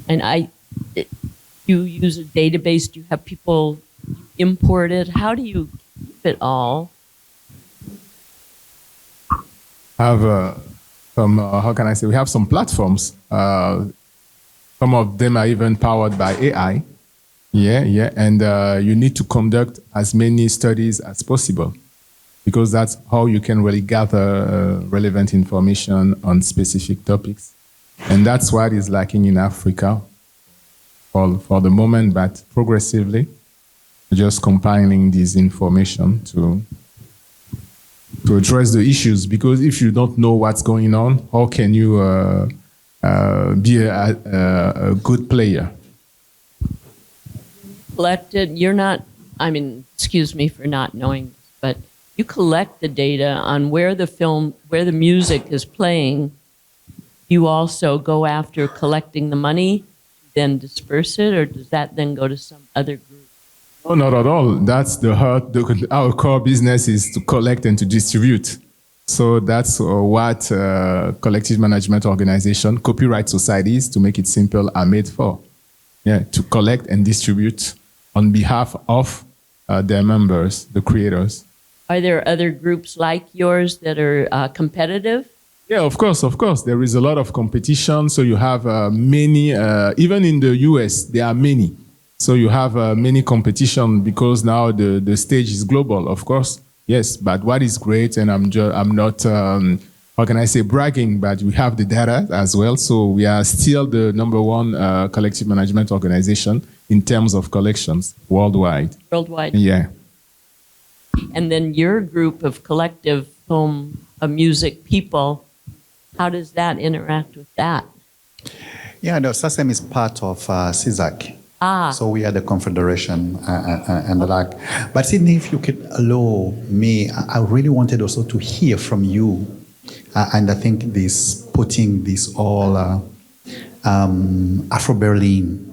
And you use a database? Do you have people import it? How do you keep it all? Have some, how can I say, we have some platforms. Some of them are even powered by AI. Yeah. And you need to conduct as many studies as possible, because that's how you can really gather relevant information on specific topics. And that's what is lacking in Africa for the moment, but progressively, just compiling this information to address the issues. Because if you don't know what's going on, how can you be a good player? Collected, excuse me for not knowing, but you collect the data on where the music is playing. You also go after collecting the money, then disperse it, or does that then go to some other group? No, not at all. That's the heart. Our core business is to collect and to distribute. So that's what collective management organization, copyright societies, to make it simple, are made for. Yeah, to collect and distribute on behalf of their members, the creators. Are there other groups like yours that are competitive? Yeah, of course. There is a lot of competition. So you have many, even in the US, there are many. So you have many competition because now the stage is global, of course. Yes, but what is great, and I'm not, how can I say, bragging, but we have the data as well. So we are still the #1 collective management organization in terms of collections worldwide. Worldwide. Yeah. And then your group of collective film music people, how does that interact with that? Yeah, no, SACEM is part of CISAC. So we are the confederation and the like. But Sydney, if you could allow me, I really wanted also to hear from you. And I think putting this all Afro-Berlin,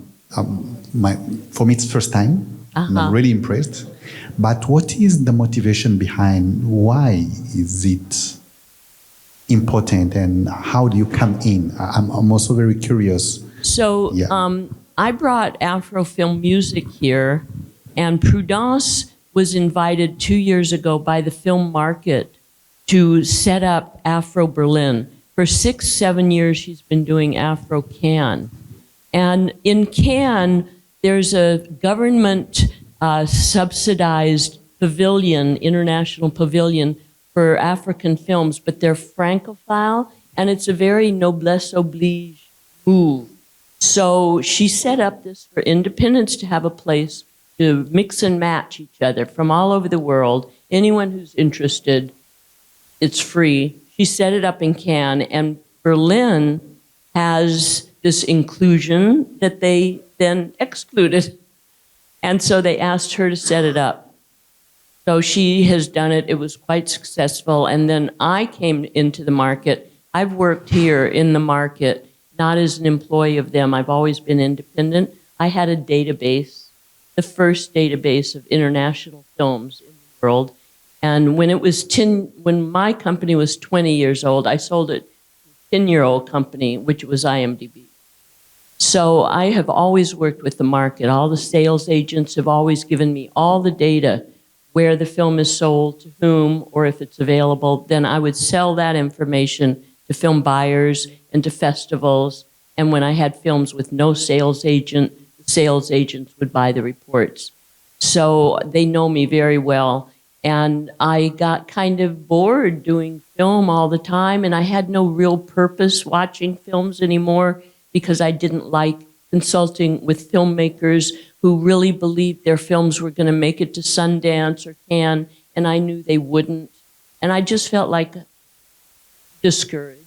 for me it's first time. And I'm really impressed. But what is the motivation behind? Why is it important, and how do you come in? I'm also very curious. So I brought Afro film music here, and Prudence was invited 2 years ago by the film market to set up Afro Berlin. For 6-7 years, she's been doing Afro Cannes. And in Cannes, there's a government subsidized pavilion, international pavilion for African films, but they're Francophile, and it's a very noblesse oblige move. So she set up this for independents to have a place to mix and match each other from all over the world. Anyone who's interested, it's free. She set it up in Cannes, and Berlin has this inclusion that they then excluded. And so they asked her to set it up. So she has done it. It was quite successful. And then I came into the market. I've worked here in the market, not as an employee of them. I've always been independent. I had a database, the first database of international films in the world. And when my company was 20 years old, I sold it to a 10-year-old company, which was IMDb. So I have always worked with the market. All the sales agents have always given me all the data, where the film is sold, to whom, or if it's available. Then I would sell that information to film buyers and to festivals. And when I had films with no sales agent, the sales agents would buy the reports. So they know me very well. And I got kind of bored doing film all the time, and I had no real purpose watching films anymore, because I didn't like consulting with filmmakers who really believed their films were going to make it to Sundance or Cannes, and I knew they wouldn't. And I just felt like discouraged.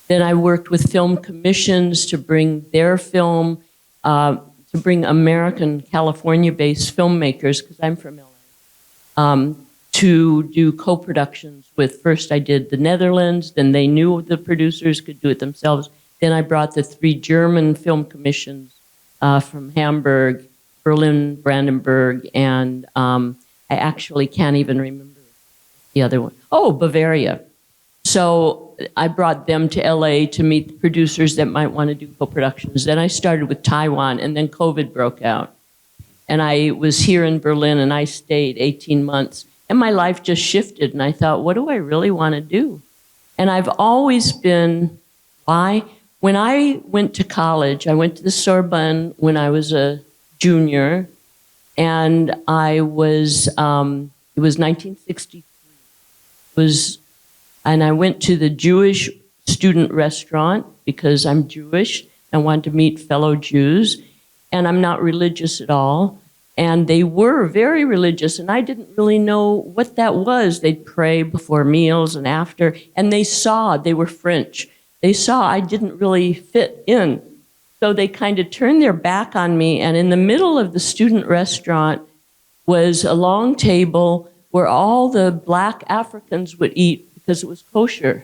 Then I worked with film commissions to bring their film, to bring American, California-based filmmakers, because I'm from LA, to do co-productions with, first I did the Netherlands, then they knew the producers could do it themselves. Then I brought the 3 German film commissions from Hamburg, Berlin, Brandenburg, and I actually can't even remember the other one. Oh, Bavaria. So I brought them to LA to meet the producers that might want to do co-productions. Then I started with Taiwan, and then COVID broke out. And I was here in Berlin, and I stayed 18 months. And my life just shifted, and I thought, what do I really want to do? And I've always been, why? When I went to college, I went to the Sorbonne when I was a junior, and I was, it was 1963. And I went to the Jewish student restaurant because I'm Jewish. I wanted to meet fellow Jews, and I'm not religious at all. And they were very religious, and I didn't really know what that was. They'd pray before meals and after, and they were French. They saw I didn't really fit in. So they kind of turned their back on me, and in the middle of the student restaurant was a long table where all the black Africans would eat because it was kosher.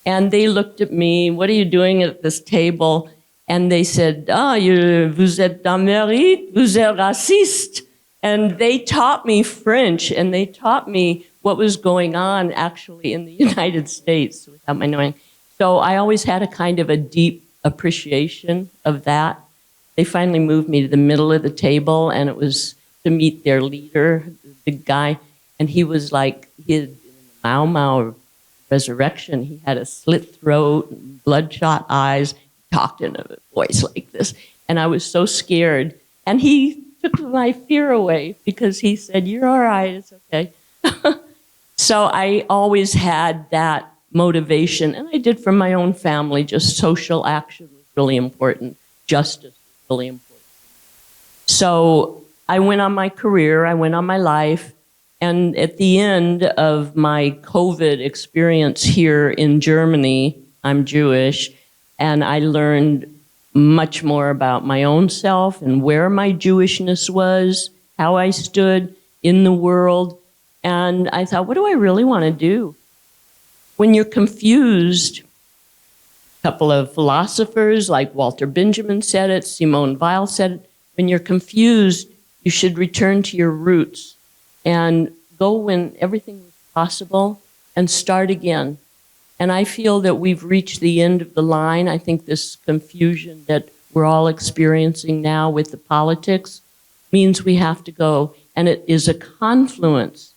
And they looked at me, what are you doing at this table? And they said, vous êtes d'Amérique, vous êtes raciste. And they taught me French, and they taught me what was going on actually in the United States without my knowing. So I always had a kind of a deep appreciation of that. They finally moved me to the middle of the table, and it was to meet their leader, the big guy. And he was like, he had been in the Mau Mau resurrection. He had a slit throat, and bloodshot eyes, talked in a voice like this. And I was so scared. And he took my fear away because he said, you're all right, it's okay. So I always had that motivation, and I did from my own family. Just social action was really important. Justice was really important. So I went on my career, I went on my life, and at the end of my COVID experience here in Germany, I'm Jewish, and I learned much more about my own self and where my Jewishness was, how I stood in the world, and I thought, what do I really want to do? When you're confused, a couple of philosophers like Walter Benjamin said it, Simone Weil said it, when you're confused, you should return to your roots and go when everything was possible and start again. And I feel that we've reached the end of the line. I think this confusion that we're all experiencing now with the politics means we have to go. And it is a confluence.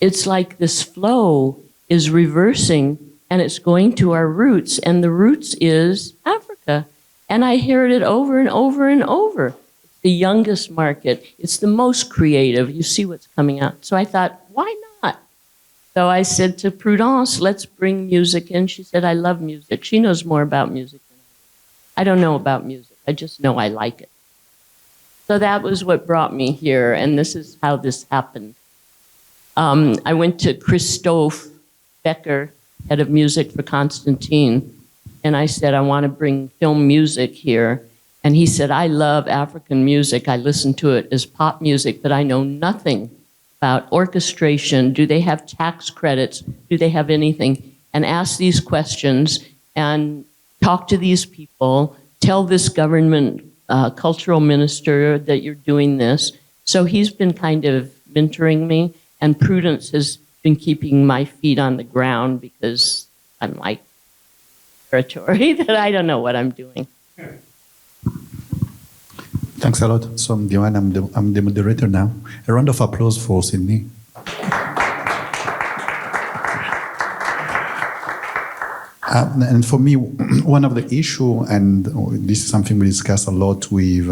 It's like this flow is reversing, and it's going to our roots. And the roots is Africa. And I hear it over and over and over. It's the youngest market. It's the most creative. You see what's coming out. So I thought, why not? So I said to Prudence, let's bring music in. She said, I love music. She knows more about music than I do. I don't know about music. I just know I like it. So that was what brought me here, and this is how this happened. I went to Christophe Becker, head of music for Constantine, and I said, I want to bring film music here. And he said, I love African music. I listen to it as pop music, but I know nothing about orchestration. Do they have tax credits? Do they have anything? And ask these questions and talk to these people. Tell this government cultural minister that you're doing this. So he's been kind of mentoring me, and Prudence has been keeping my feet on the ground because I'm like territory that I don't know what I'm doing. Thanks a lot. So I'm Diwan, I'm the moderator now. A round of applause for Sydney. And for me, one of the issue, and this is something we discuss a lot with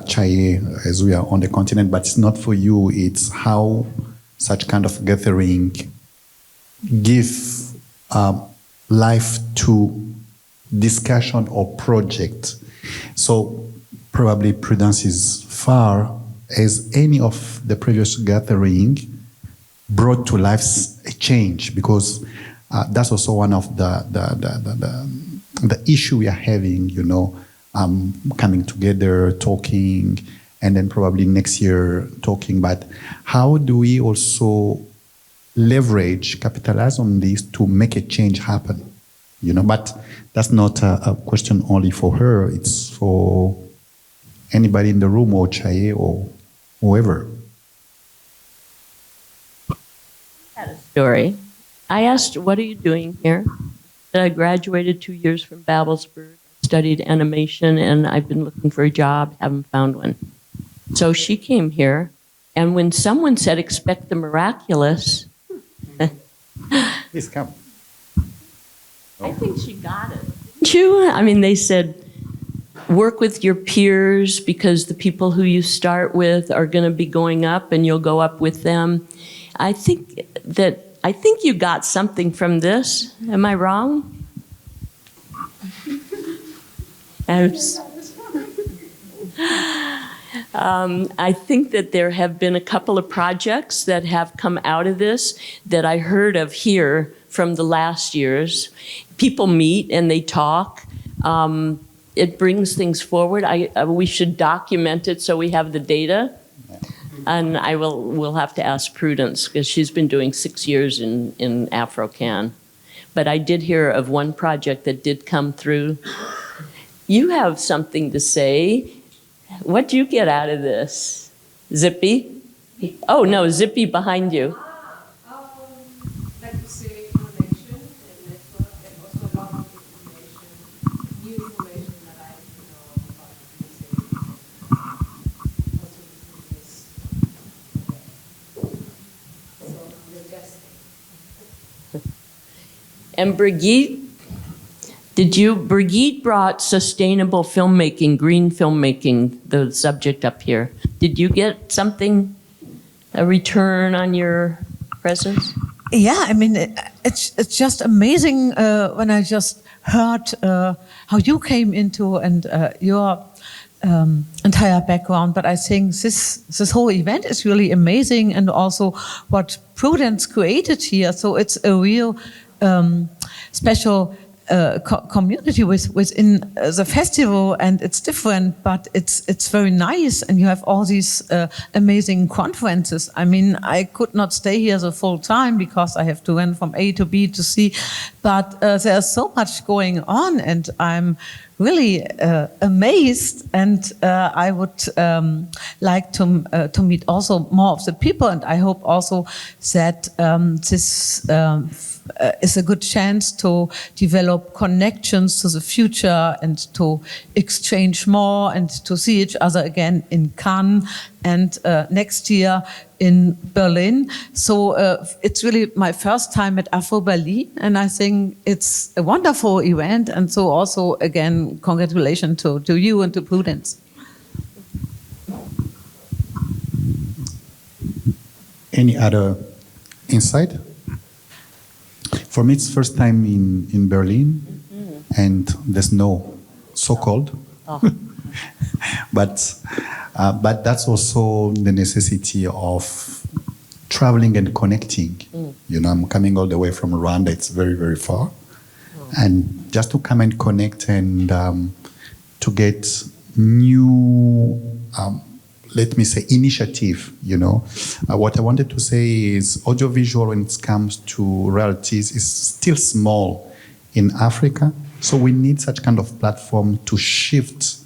Chaye as we are on the continent, but it's not for you. It's how such kind of gathering give life to discussion or project. So probably Prudence is far as any of the previous gathering brought to life a change, because that's also one of the issue we are having, you know, coming together, talking, and then probably next year talking. But how do we also leverage, capitalize on this to make a change happen? You know, but that's not a question only for her. It's for anybody in the room, or Chaye, or whoever. Had a story. I asked, what are you doing here? And I graduated 2 years from Babelsberg, studied animation, and I've been looking for a job, haven't found one. So she came here, and when someone said, expect the miraculous, Please come. I think she got it. Didn't you? I mean, they said, work with your peers because the people who you start with are going to be going up and you'll go up with them. I think you got something from this. Am I wrong? I think that there have been a couple of projects that have come out of this that I heard of here from the last years. People meet and they talk. It brings things forward. We should document it so we have the data. And we'll have to ask Prudence because she's been doing 6 years in Afro-Can. But I did hear of one project that did come through. You have something to say. What do you get out of this? Zippy? Oh, no, Zippy behind you. Like you say, connection and network, and also a lot of information, new information that I know about music, and also this. So you're guessing. And Brigitte, Brigitte brought sustainable filmmaking, green filmmaking, the subject up here. Did you get something, a return on your presence? Yeah, I mean, it's just amazing when I just heard how you came into and your entire background. But I think this whole event is really amazing, and also what Prudence created here. So it's a real special community within the festival, and it's different, but it's very nice, and you have all these amazing conferences. I mean, I could not stay here the full time because I have to run from A to B to C, but there's so much going on, and I'm really amazed, and I would like to meet also more of the people, and I hope also that this is a good chance to develop connections to the future and to exchange more and to see each other again in Cannes and next year in Berlin. So it's really my first time at Afro Berlin, and I think it's a wonderful event. And so also, again, congratulations to you and to Prudence. Any other insight? For me, it's first time in Berlin, and the snow, so cold. Oh. But that's also the necessity of traveling and connecting. You know, I'm coming all the way from Rwanda. It's very, very far. And just to come and connect and to get new, let me say, initiative, you know. What I wanted to say is audiovisual, when it comes to royalties, is still small in Africa. So we need such kind of platform to shift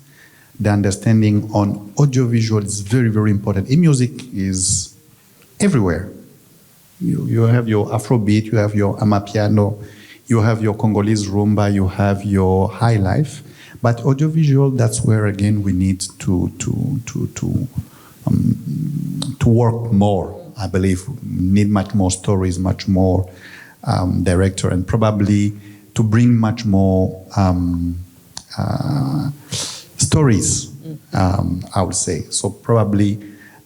the understanding on audiovisual. Is very, very important. E-music is everywhere. You have your Afrobeat, you have your Amapiano, you have your Congolese rumba, you have your high life. But audiovisual, that's where again we need to work more. I believe we need much more stories, much more director, and probably to bring much more stories. I would say so. Probably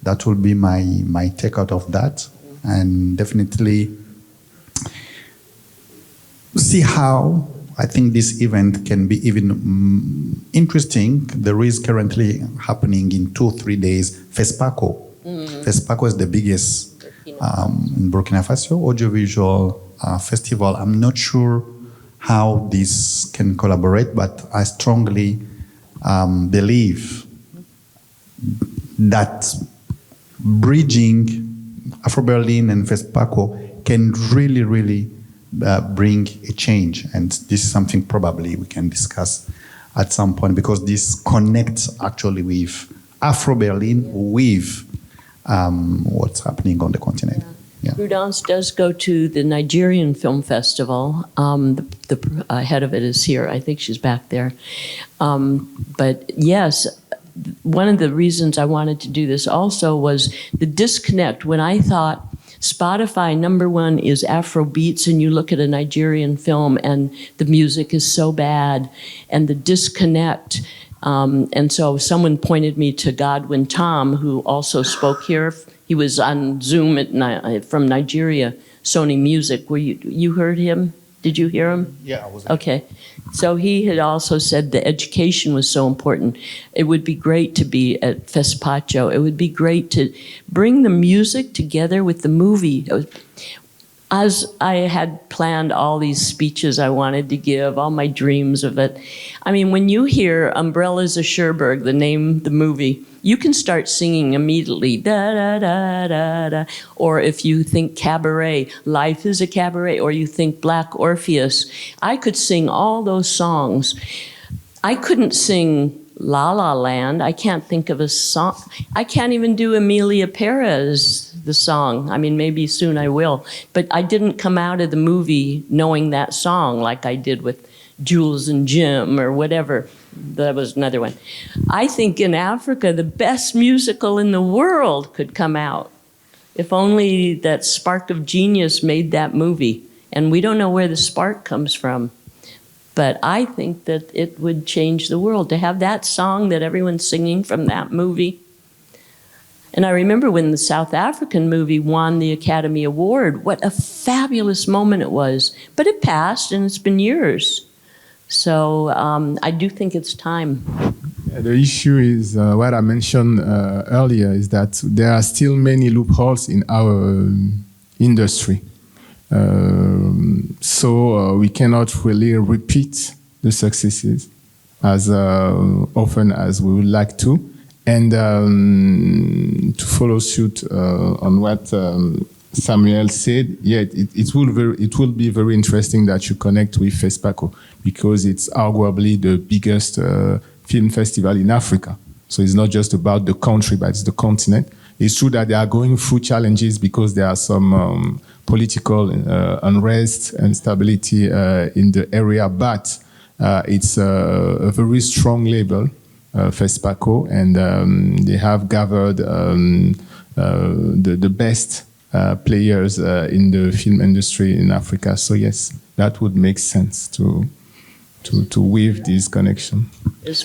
that will be my take out of that, and definitely see how I think this event can be even interesting. There is currently happening in 2-3 days FESPACO. FESPACO is the biggest in Burkina Faso audiovisual festival. I'm not sure how this can collaborate, but I strongly believe that bridging Afro Berlin and FESPACO can really, really bring a change, and this is something probably we can discuss at some point, because this connects actually with Afro Berlin with what's happening on the continent. Yeah. Prudence does go to the Nigerian Film Festival. The head of it is here. I think she's back there. But yes, one of the reasons I wanted to do this also was the disconnect. When I thought Spotify #1 is Afro beats, and you look at a Nigerian film and the music is so bad, and the disconnect. And so someone pointed me to Godwin Tom, who also spoke here. He was on Zoom from Nigeria, Sony Music. You heard him? Did you hear him? Yeah, I was. Okay. So he had also said the education was so important. It would be great to be at Fespacho. It would be great to bring the music together with the movie. As I had planned all these speeches I wanted to give, all my dreams of it. I mean, when you hear Umbrellas of Cherbourg, the name, the movie, you can start singing immediately, da da da da da. Or if you think cabaret, Life is a Cabaret, or you think Black Orpheus, I could sing all those songs. I couldn't sing La La Land. I can't think of a song. I can't even do Emilia Perez, the song. I mean, maybe soon I will. But I didn't come out of the movie knowing that song like I did with Jules and Jim or whatever. That was another one. I think in Africa, the best musical in the world could come out if only that spark of genius made that movie. And we don't know where the spark comes from. But I think that it would change the world to have that song that everyone's singing from that movie. And I remember when the South African movie won the Academy Award, what a fabulous moment it was. But it passed, and it's been years. So I do think it's time. The issue is what I mentioned earlier, is that there are still many loopholes in our industry. So we cannot really repeat the successes as often as we would like to. And to follow suit on what Samuel said, yeah, it will be very interesting that you connect with FESPACO, because it's arguably the biggest film festival in Africa. So it's not just about the country, but it's the continent. It's true that they are going through challenges because there are some political unrest and instability in the area, but it's a very strong label, FESPACO, and they have gathered the best players in the film industry in Africa. So yes, that would make sense to weave this connection.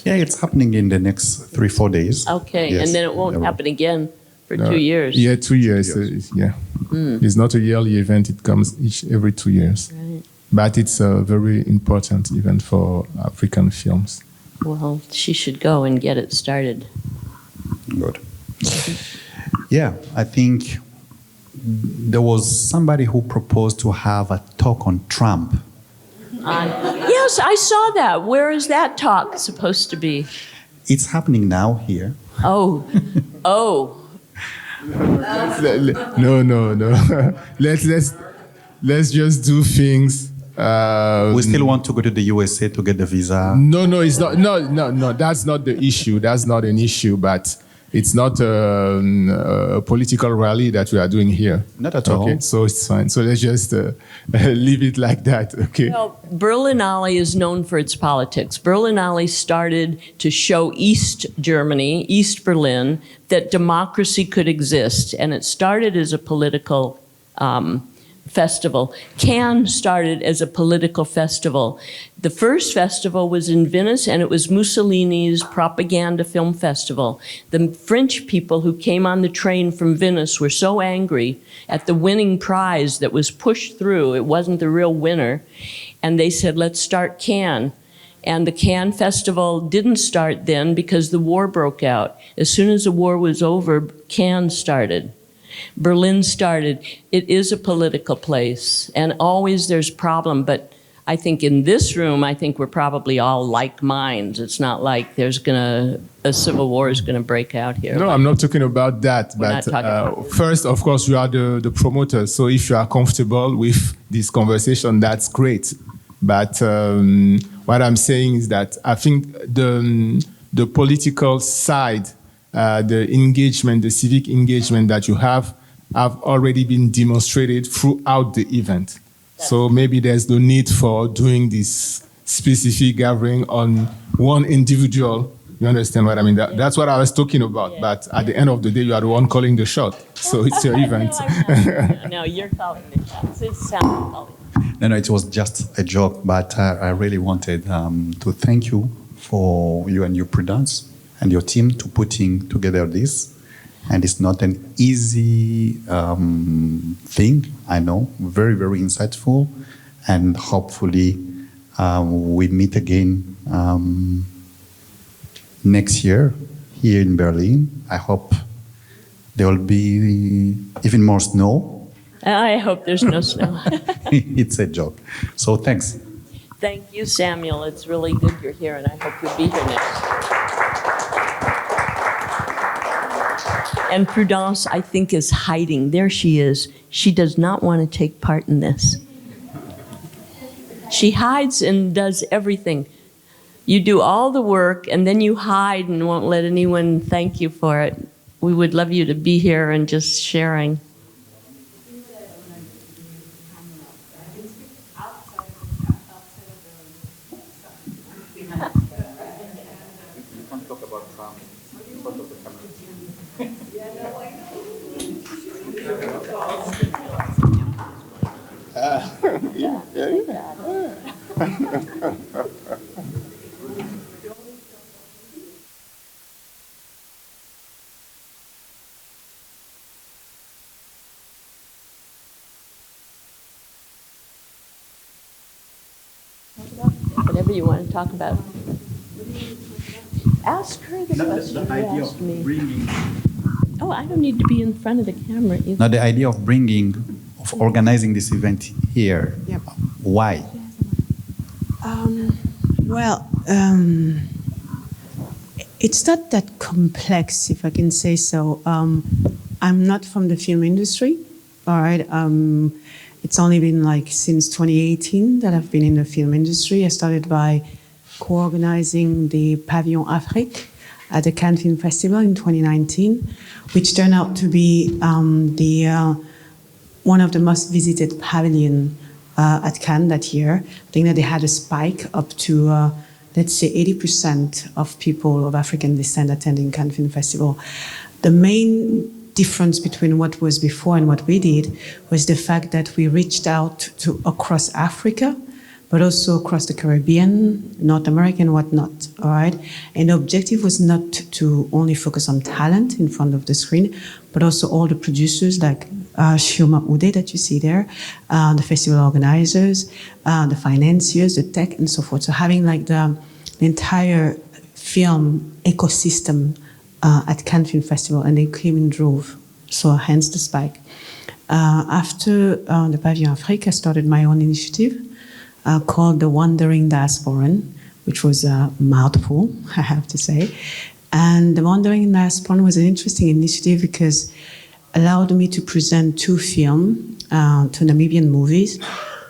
Yeah, it's happening in the next 3-4 days. Okay, Yes. and then it won't happen again for 2 years. Yeah, 2 years. Yeah, it's not a yearly event. It comes every 2 years. Right. But it's a very important event for African films. Well, she should go and get it started. Good. Yeah, I think there was somebody who proposed to have a talk on Trump. Yes, I saw that. Where is that talk supposed to be? It's happening now here. Oh. No. Let's just do things. We still want to go to the USA to get the visa. No, it's not. No. That's not the issue. That's not an issue. But it's not a political rally that we are doing here. Not at all. Okay, so it's fine. So let's just leave it like that. Okay. Well, Berlinale is known for its politics. Berlinale started to show East Germany, East Berlin, that democracy could exist, and it started as a political festival. Cannes started as a political festival. The first festival was in Venice, and it was Mussolini's propaganda film festival. The French people who came on the train from Venice were so angry at the winning prize that was pushed through. It wasn't the real winner. And they said, let's start Cannes. And the Cannes Festival didn't start then because the war broke out. As soon as the war was over, Cannes started. Berlin started. It is a political place, and always there's problem, but I think in this room, I think we're probably all like minds. It's not like a civil war is gonna break out here. No, I'm not talking about that. We're But not talking about first, of course, you are the promoter. So if you are comfortable with this conversation, that's great. But what I'm saying is that I think the political side, the engagement, the civic engagement that you have, have already been demonstrated throughout the event. So maybe there's no need for doing this specific gathering on one individual. You understand what I mean? That's what I was talking about. Yeah. But at the end of the day, you are the one calling the shot. So it's your event. No, I'm not. No, you're calling the shots. It's Sam calling. No, it was just a joke, but I really wanted to thank you for you and your Prudence and your team to putting together this. And it's not an easy thing, I know, very, very insightful. And hopefully we meet again next year here in Berlin. I hope there will be even more snow. I hope there's no snow. It's a joke. So thanks. Thank you, Samuel. It's really good you're here, and I hope you'll be here next. And Prudence, I think, is hiding. There she is. She does not want to take part in this. She hides and does everything. You do all the work, and then you hide and won't let anyone thank you for it. We would love you to be here and just sharing. Whatever you want to talk about. Ask her the question you asked me. Oh, I don't need to be in front of the camera either. Now, the idea of organizing this event here, Yep. why? It's not that complex, if I can say so. I'm not from the film industry, all right? It's only been like since 2018 that I've been in the film industry. I started by co-organizing the Pavillon Afrique at the Cannes Film Festival in 2019, which turned out to be one of the most visited pavilion at Cannes that year. I think that they had a spike up to, let's say, 80% of people of African descent attending Cannes Film Festival. The main difference between what was before and what we did was the fact that we reached out to across Africa, but also across the Caribbean, North America, and whatnot, all right? And the objective was not to only focus on talent in front of the screen, but also all the producers like Shioma Ude that you see there, the festival organizers, the financiers, the tech, and so forth. So having like the entire film ecosystem at Cannes Film Festival, and they came in drove, so hence the spike. After the Pavillon Afrique, I started my own initiative, called the Wandering Diasporan, which was a mouthful, I have to say. And the Wandering Diasporan was an interesting initiative because it allowed me to present two films, two Namibian movies,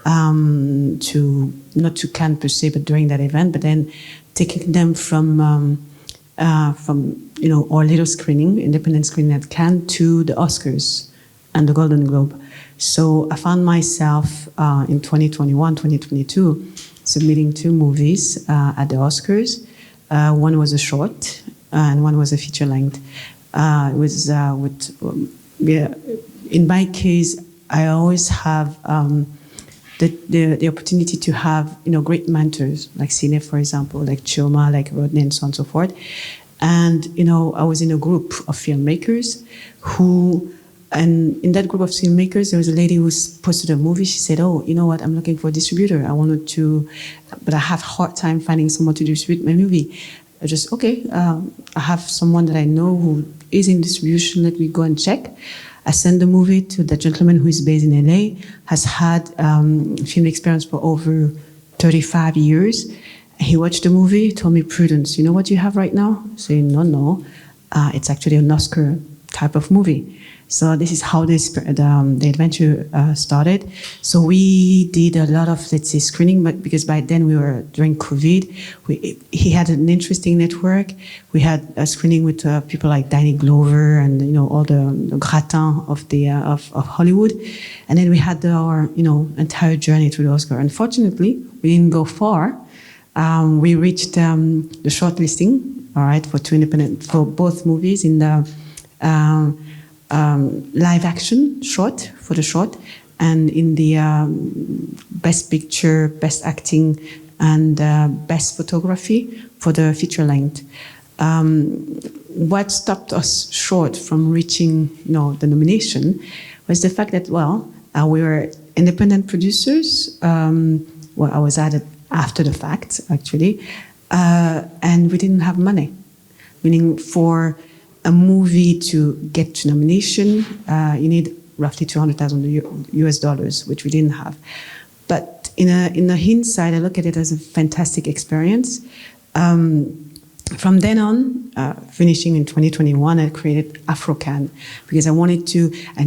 to not to Cannes per se, but during that event, but then taking them from our little screening, independent screening at Cannes, to the Oscars and the Golden Globe. So I found myself in 2021, 2022, submitting two movies at the Oscars. One was a short and one was a feature length. It was in my case, I always have the opportunity to have great mentors like Sine, for example, like Chioma, like Rodney, and so on and so forth. And I was in a group of filmmakers and in that group of filmmakers, there was a lady who posted a movie. She said, "Oh, you know what? I'm looking for a distributor. I wanted to, but I have a hard time finding someone to distribute my movie." I just, okay, I have someone that I know who is in distribution. Let me go and check. I sent the movie to the gentleman who is based in LA, has had film experience for over 35 years. He watched the movie, told me, "Prudence, you know what you have right now?" I say, no. It's actually an Oscar type of movie. So this is how the adventure started. So we did a lot of, let's say, screening, but because by then we were during COVID, he had an interesting network. We had a screening with people like Danny Glover and all the gratin of Hollywood, and then we had our entire journey to the Oscar. Unfortunately, we didn't go far. We reached the shortlisting, all right, for both movies in the live action short, for the short, and in the best picture, best acting, and best photography for the feature length. What stopped us short from reaching the nomination was the fact that, we were independent producers. I was added after the fact, actually, and we didn't have money. Meaning, for a movie to get to nomination, you need roughly $200,000 which we didn't have. But in a hindsight, I look at it as a fantastic experience. From then on, finishing in 2021, I created Afro because I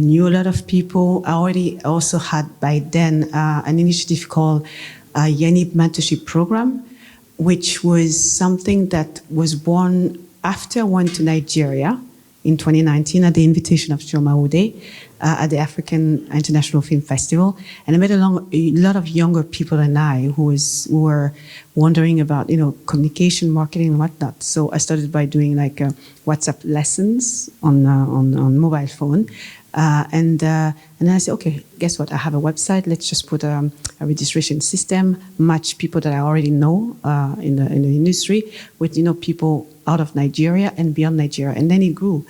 knew a lot of people. I already also had by then an initiative called Yanib Mentorship Program, which was something that was born after I went to Nigeria in 2019 at the invitation of Chioma Ude at the African International Film Festival. And I met a lot of younger people than I who were wondering about, communication, marketing, and whatnot. So I started by doing like WhatsApp lessons on mobile phone. And then I said, okay, guess what? I have a website. Let's just put a registration system, match people that I already know in the industry with people out of Nigeria and beyond Nigeria. And then it grew.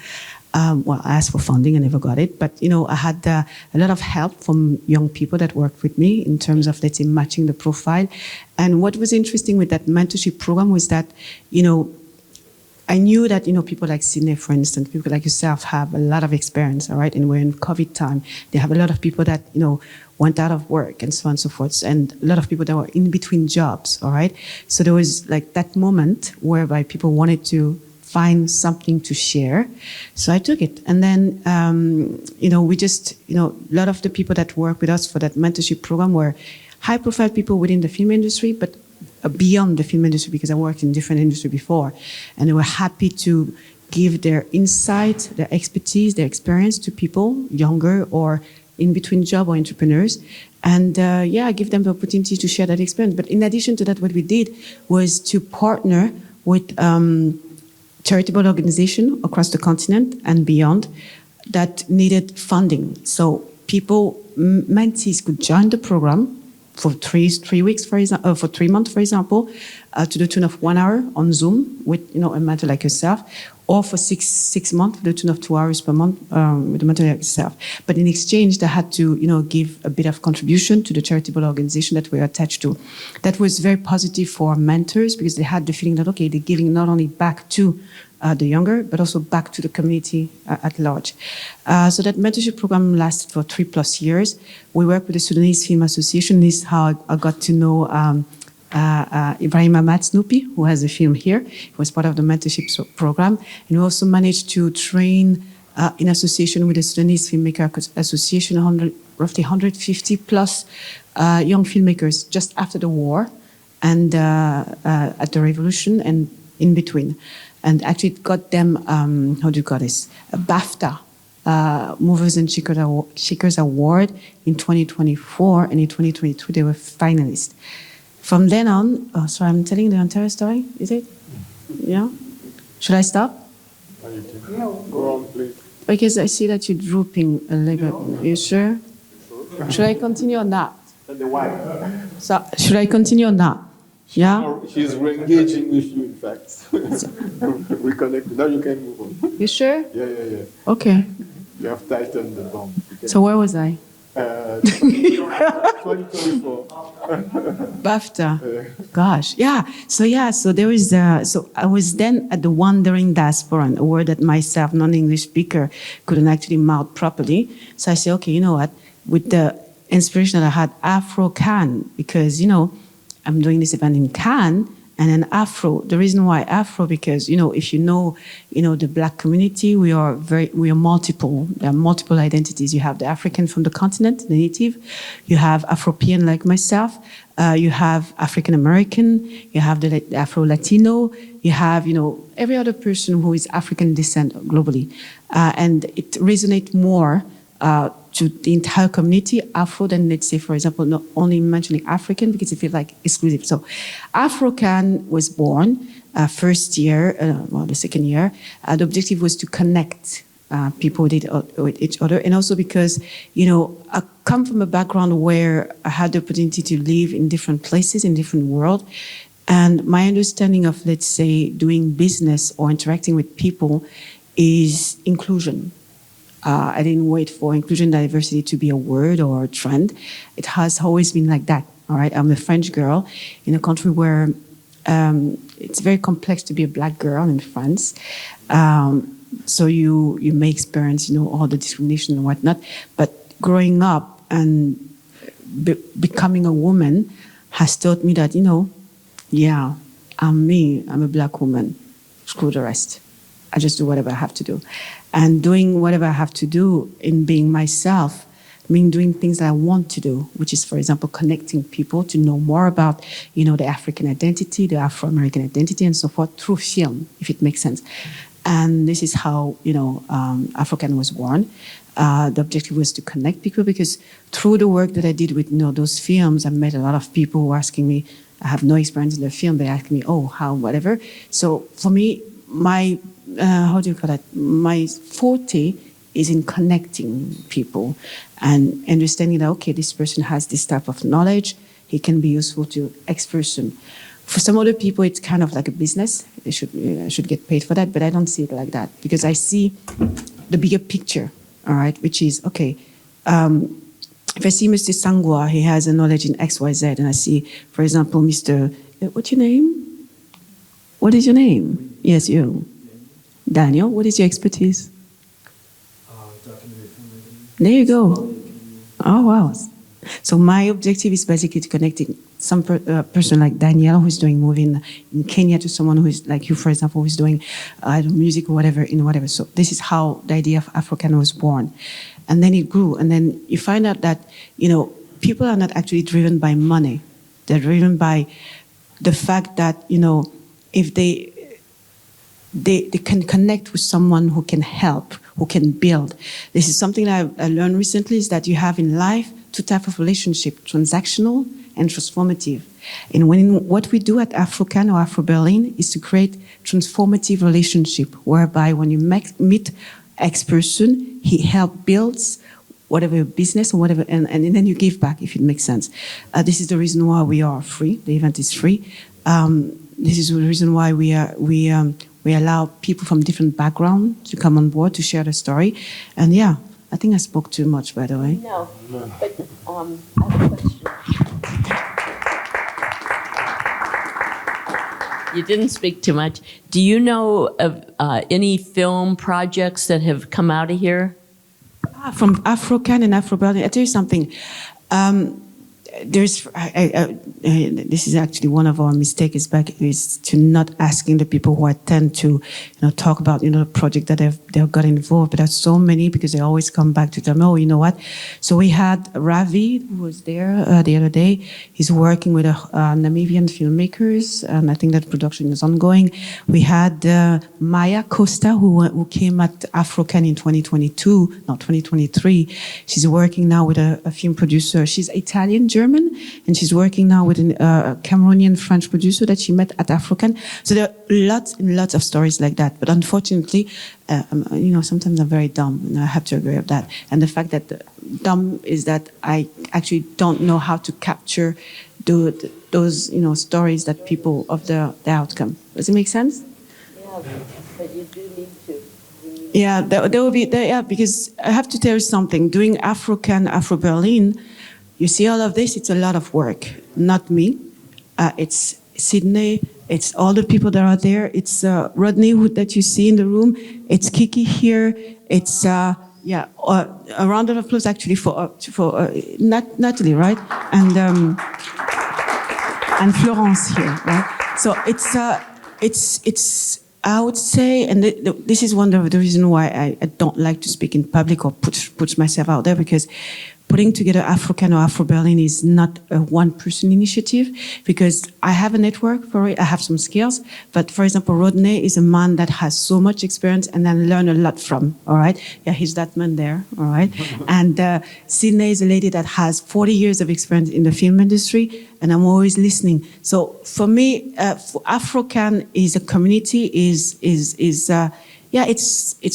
I asked for funding, I never got it, but I had a lot of help from young people that worked with me in terms of, let's say, matching the profile. And what was interesting with that mentorship program was that, I knew that, people like Sydney, for instance, people like yourself have a lot of experience, all right? And we're in COVID time. They have a lot of people that, went out of work and so on and so forth, and a lot of people that were in between jobs, all right? So there was like that moment whereby people wanted to find something to share. So I took it. And then, we just, a lot of the people that work with us for that mentorship program were high profile people within the film industry, but beyond the film industry, because I worked in different industry before, and they were happy to give their insight, their expertise, their experience to people younger or in between job or entrepreneurs, and give them the opportunity to share that experience. But in addition to that, what we did was to partner with charitable organizations across the continent and beyond that needed funding. So people, mentees, could join the program for 3 weeks, for 3 months, for example, to the tune of 1 hour on Zoom with a mentor like yourself, or for six months to the tune of 2 hours per month with a mentor like yourself. But in exchange, they had to give a bit of contribution to the charitable organization that we're attached to. That was very positive for mentors because they had the feeling that they're giving not only back to the younger, but also back to the community at large. So that mentorship program lasted for 3+ years. We worked with the Sudanese Film Association. This is how I got to know Ibrahim Ahmad Snoopy, who has a film here. He was part of the mentorship program. And we also managed to train in association with the Sudanese Filmmakers Association, roughly 150 plus young filmmakers just after the war and at the revolution and in between. And actually it got them, a BAFTA, Movers and Shakers Award in 2024, and in 2022 they were finalists. From then on, sorry, I'm telling the entire story, is it? Yeah? Should I stop? No, go on, please. Because I see that you're drooping a little bit. Are you sure? Should I continue or not? And the wife. So, should I continue or not? Yeah? She's engaging with you, in fact. We connected. Now you can move on. You sure? Yeah. Okay. You have tightened the bond. So where was I? 2024. BAFTA. Gosh. Yeah. So there is, so I was then at the Wandering Diasporan, a word that myself, non-English speaker, couldn't actually mouth properly. So I said, okay, you know what? With the inspiration that I had, Afro Cannes, because, I'm doing this event in Cannes, And then Afro, the reason why Afro, because, if you know, the Black community, we are multiple. There are multiple identities. You have the African from the continent, the native. You have Afropean like myself. You have African American. You have the Afro Latino. You have, every other person who is African descent globally. And it resonates more to the entire community, Afro, than, let's say, for example, not only mentioning African because it feels like exclusive. So Afro-Can was born first year, the second year. The objective was to connect people with each other. And also because, I come from a background where I had the opportunity to live in different places, in different worlds. And my understanding of, let's say, doing business or interacting with people is inclusion. I didn't wait for inclusion diversity to be a word or a trend. It has always been like that. All right, I'm a French girl in a country where it's very complex to be a Black girl in France. So you may experience, all the discrimination and whatnot. But growing up and becoming a woman has taught me that, yeah, I'm me. I'm a Black woman. Screw the rest. I just do whatever I have to do. And doing whatever I have to do in being myself, doing things that I want to do, which is, for example, connecting people to know more about, the African identity, the Afro-American identity, and so forth through film, if it makes sense. And this is how, Afro-Can was born. The objective was to connect people because through the work that I did with, those films, I met a lot of people who were asking me, I have no experience in the film, they ask me, oh, how, whatever. So for me, my my forte is in connecting people and understanding that, okay, this person has this type of knowledge, he can be useful to X person. For some other people, it's kind of like a business. They should get paid for that, but I don't see it like that because I see the bigger picture, all right, which is, okay, if I see Mr. Sangwa, he has a knowledge in X, Y, Z, and I see, for example, Mr. What's your name? What is your name? Yes, you. Daniel, what is your expertise? Documentary filmmaking. There you go. Oh, wow. So my objective is basically to connecting some person like Danielle who's doing movie in Kenya to someone who is like you, for example, who's doing music or whatever, whatever. So this is how the idea of Afro-Can was born. And then it grew. And then you find out that, people are not actually driven by money. They're driven by the fact that, if they can connect with someone who can help, who can build. This is something that I learned recently, is that you have in life two types of relationship, transactional and transformative. And what we do at Afro-Can or Afro-Berlin is to create transformative relationship, whereby when you meet X person, he helps builds whatever business or whatever, and then you give back, if it makes sense. This is the reason why we are free. The event is free. This is the reason why we allow people from different backgrounds to come on board to share the story. And yeah, I think I spoke too much, by the way. No, but I have a question. You didn't speak too much. Do you know of any film projects that have come out of here? From Afro-Can and Afro-Berlin, I tell you something. This is actually one of our mistakes is to not asking the people who attend to, talk about, the project that they've got involved. But there's so many because they always come back to tell me, oh, you know what? So we had Ravi, who was there the other day. He's working with Namibian filmmakers, and I think that production is ongoing. We had Maya Costa, who came at Afro-Can in 2023. She's working now with a film producer. She's Italian, German, and she's working now with a Cameroonian French producer that she met at Afro-Can. So there are lots and lots of stories like that. But unfortunately, sometimes I'm very dumb, and I have to agree with that. And the fact that dumb is that I actually don't know how to capture those stories that people of the outcome. Does it make sense? Yeah, but you do need to. Yeah, there will be there. Yeah, because I have to tell you something. Doing Afro-Can, Afro-Berlin, you see all of this. It's a lot of work. Not me. It's Sydney. It's all the people that are there. It's Rodney that you see in the room. It's Kiki here. It's a round of applause actually for Natalie, right? And Florence here, right? So it's. I would say, and this is one of the reasons why I don't like to speak in public or put myself out there, because putting together Afrocan or Afro-Berlin is not a one-person initiative, because I have a network for it, I have some skills, but for example, Rodney is a man that has so much experience and I learn a lot from, all right? Yeah, he's that man there, all right? And Sydney is a lady that has 40 years of experience in the film industry, and I'm always listening. So for me, Afrocan is a community, it's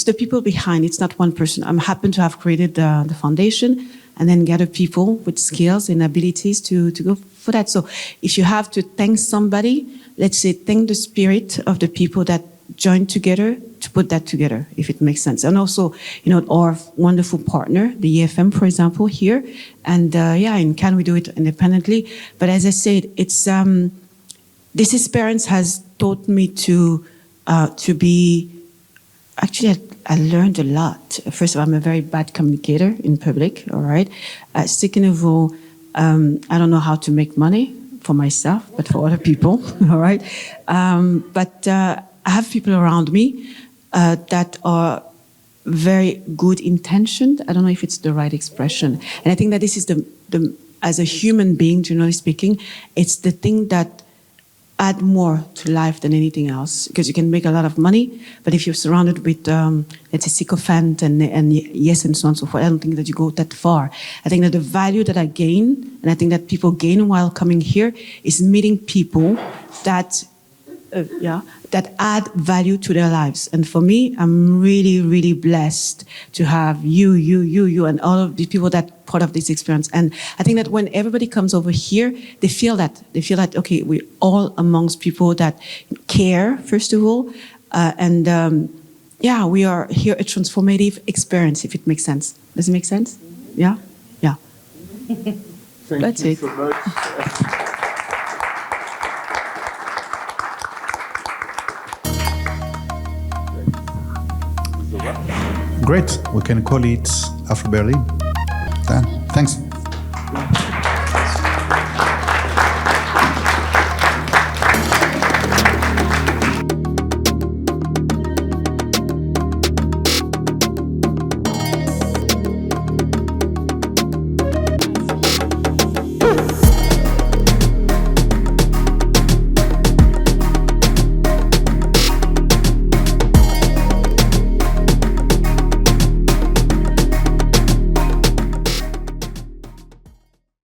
the people behind, it's not one person. I'm happy to have created the foundation, and then gather people with skills and abilities to go for that. So if you have to thank somebody, let's say thank the spirit of the people that joined together to put that together, if it makes sense. And also, our wonderful partner, the EFM, for example, here. And in Cannes we do it independently. But as I said, it's this experience has taught me to be. Actually, I learned a lot. First of all, I'm a very bad communicator in public, all right? Second of all, I don't know how to make money for myself, but for other people, all right? But I have people around me that are very good intentioned. I don't know if it's the right expression. And I think that this is the as a human being, generally speaking, it's the thing that add more to life than anything else, because you can make a lot of money, but if you're surrounded with, let's say, sycophant and yes and so on and so forth, I don't think that you go that far. I think that the value that I gain, and I think that people gain while coming here, is meeting people that, that add value to their lives. And for me, I'm really, really blessed to have you, and all of the people that part of this experience. And I think that when everybody comes over here, they feel that, okay, we're all amongst people that care, first of all. We are here a transformative experience, if it makes sense. Does it make sense? Yeah? Yeah. That's it. So much. Great. We can call it Afro Berlin. Thanks.